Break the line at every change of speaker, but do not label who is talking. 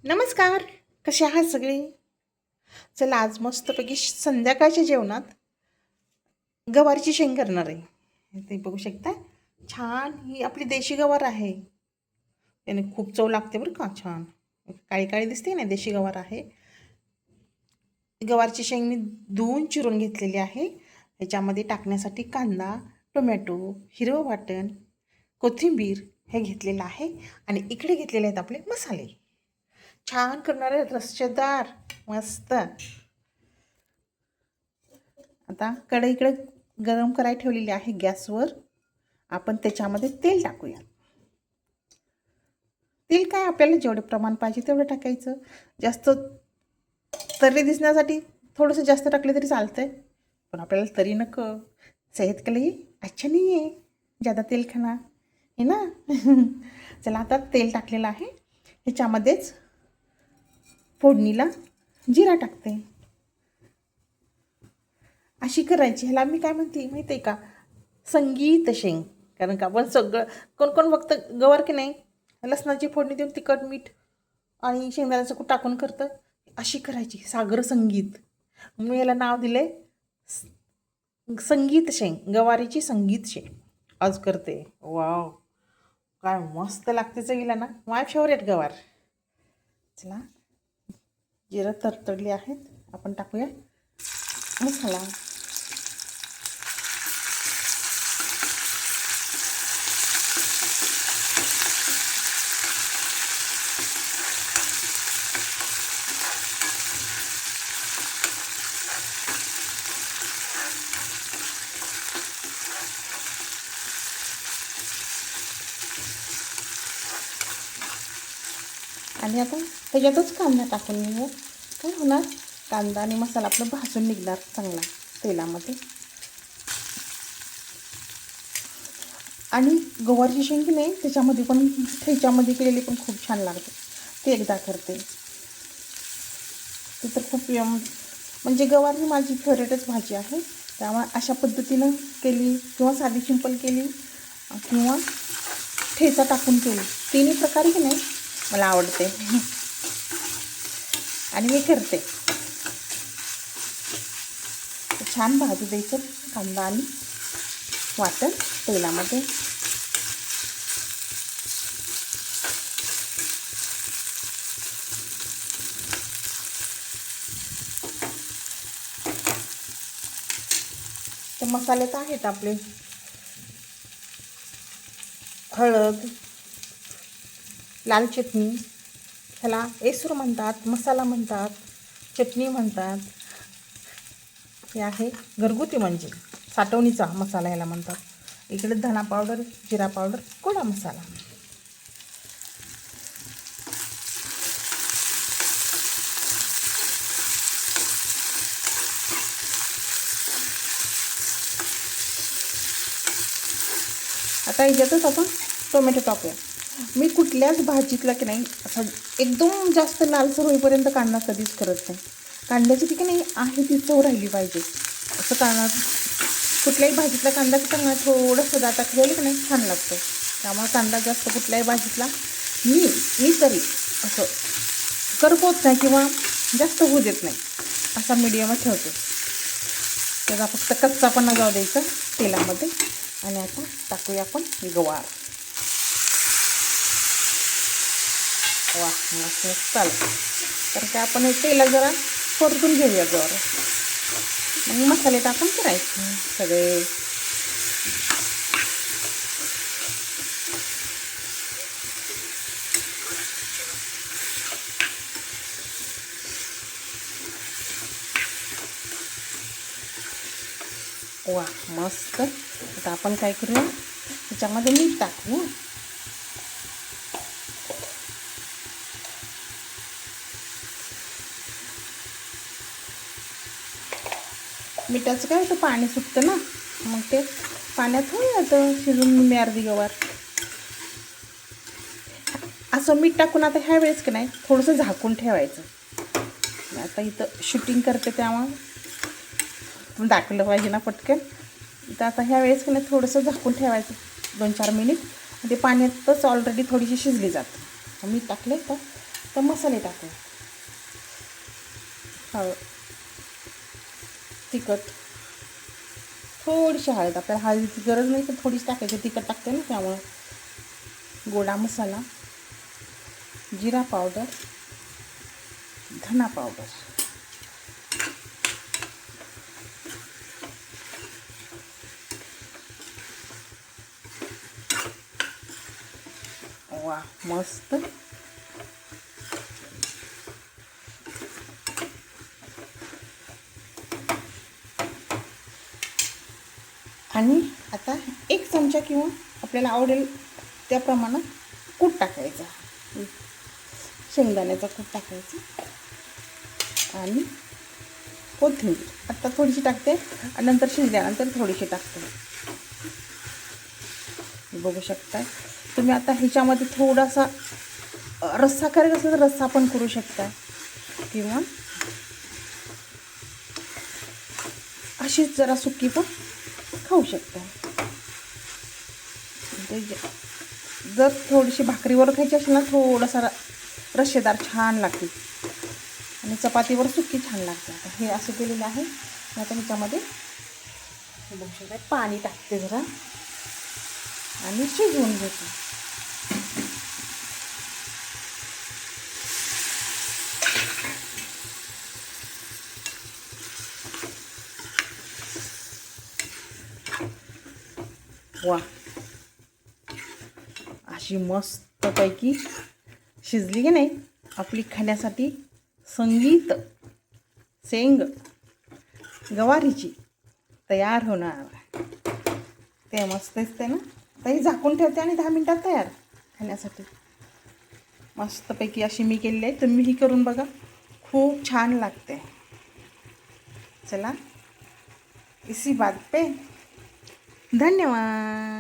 नमस्कार. कसे आहात सगळे? चला आज मस्तपैकी संध्याकाळच्या जेवणात गवारची शेंग करणार आहे. ते बघू शकता. छान ही आपली देशी गवार आहे. त्याने खूप चव लागते बरं का. छान काळी काळी दिसते ना, देशी गवार आहे. गवारची शेंग मी धुवून चिरून घेतलेली आहे. याच्यामध्ये टाकण्यासाठी कांदा, टोमॅटो, हिरवं वाटण, कोथिंबीर हे घेतलेलं आहे. आणि इकडे घेतलेले आहेत आपले मसाले. छान करणारे रस्सेदार मस्त. आता कढई इकडे गरम करायला ठेवलेली आहे गॅसवर. आपण त्याच्यामध्ये तेल टाकूया. तेल काय आपल्याला जेवढे प्रमाण पाहिजे तेवढं टाकायचं. जास्त तरी दिसण्यासाठी थोडंसं जास्त टाकले तरी चालतंय, पण आपल्याला तरी नको. सेहत के लिए अच्छा नहीं आहे ज़्यादा तेल खाना है ना. चला आता तेल टाकलेलं आहे. ह्याच्यामध्येच फोडणीला जिरा टाकते. अशी करायची. ह्याला मी काय म्हणते माहिती आहे का, संगीत शेंग. कारण का आपण सगळं कोण कोण फक्त गवार की नाही लसणाची फोडणी देऊन तिखट मीठ आणि शेंगदाण्याचं कूट टाकून करतं. अशी करायची सागर संगीत. मी याला नाव दिले संगीत शेंग. गवारीची संगीत शेंग आज करते. वाव, काय मस्त लागते चवीला ना. माय फेवरेट गवार. चला जिरं तडतडली आहेत. आपण टाकूया मसाला. आणि आता ह्याच्यातच कांदा टाकून घेऊ. काय होणार, कांदा आणि मसाला आपलं भाजून निघणार चांगला तेलामध्ये. आणि गवारची शेंग नाही त्याच्यामध्ये पण ठेच्यामध्ये केलेली पण खूप छान लागते. ते एकदा करते. ते तर खूप म्हणजे गवार ही माझी फेवरेटच भाजी आहे. त्यामुळे अशा पद्धतीनं केली किंवा साधी सिंपल केली किंवा ठेचा टाकून केली, तिन्ही प्रकारे की नाही मला आवडते आणि मी करते. छान भाजू द्यायचं कांदा आणि वाटण तेलामध्ये. ते मसाले तर आहेत आपले, हळद, लाल चटणी, ह्याला एसूर म्हणतात, मसाला म्हणतात, चटणी म्हणतात. हे आहे घरगुती म्हणजे साठवणीचा मसाला ह्याला म्हणतात. इकडे धना पावडर, जिरा पावडर, गोडा मसाला. आता ह्याच्यातच आपण टोमॅटो टाकूया. मी कुठल्याच भाजीतला की नाही असं एकदम जास्त लालसर होईपर्यंत कांदा कधीच करत नाही. कांद्याची ती की नाही आहे ती चव राहिली पाहिजे. असं कांदा कुठल्याही भाजीतला कांदा चांगला थोडंसं दातात गेलं की नाही छान लागतं. त्यामुळे कांदा जास्त कुठल्याही भाजीतला मी तरी असं करपवत नाही किंवा जास्त होऊ देत नाही. असा मीडियमच ठेवते. त्याचा फक्त कच्चापणा जाऊ द्यायचा तेलामध्ये. आणि आता टाकूया आपण गवार. वा मस्त चालतं. तर काय आपण तेला जरा परतून घेऊया गवार. मग मसाले टाकून करायचे सगळे. वा मस्त. आता आपण काय करूया, त्याच्यामध्ये मीठ टाकू. मिठाचं काय होतं, पाणी सुटतं ना, मग ते पाण्यात होतं शिजून निम्मी अर्धी गवार. असं मीठ टाकून आता ह्या वेळेस की नाही थोडंसं झाकून ठेवायचं. आता इथं शूटिंग करते त्यामुळे दाखवलं पाहिजे ना पटकन. तर आता ह्या वेळेस की नाही थोडंसं झाकून ठेवायचं 2-4 मिनिट. ते पाण्यातच ऑलरेडी थोडीशी शिजली जातं. मीठ टाकले तर तर मसाले टाकूया. हळद, तिखट, थोडीशी हळद. आपल्याला हळदीची गरज नाही, तर थोडीशी टाकायची. तिखट टाकते ना त्यामुळं. गोडा मसाला, जिरा पावडर, धना पावडर, वा मस्त. आणि आता 1 चमचा किंवा आपल्याला आवडेल त्या प्रमाणात कूट टाकायचा. शेंगदाण्याचा कूट टाकायचा आणि कोथिंबीर आत्ता थोडीशी टाकते आणि नंतर शिजल्यानंतर थोडीशी टाकते. बघू शकता तुम्ही. आता ह्याच्यामध्ये थोडासा रस्सा करायचा असेल तर रस्सा पण करू शकता, किंवा अशीच जरा सुकी पण खाऊ शकता. जर थोडीशी भाकरीवर खायची असेल ना, थोडासा रश्शेदार छान लागते आणि चपातीवर सुकी छान लागते. आता हे असं केलेलं आहे. आता ह्याच्यामध्ये बघू शकता पाणी टाकते जरा आणि शिजवून घेते. वा, अशी मस्तपैकी शिजली की नाही आपली खाण्यासाठी संगीत शेंग गवारीची तयार होणार. ते मस्त असते ना. तरी झाकून ठेवते आणि 10 मिनिटात तयार खाण्यासाठी. मस्तपैकी अशी मी केलेली आहे. तुम्हीही करून बघा, खूप छान लागते. चला, इसी बात पे धन्यवाद.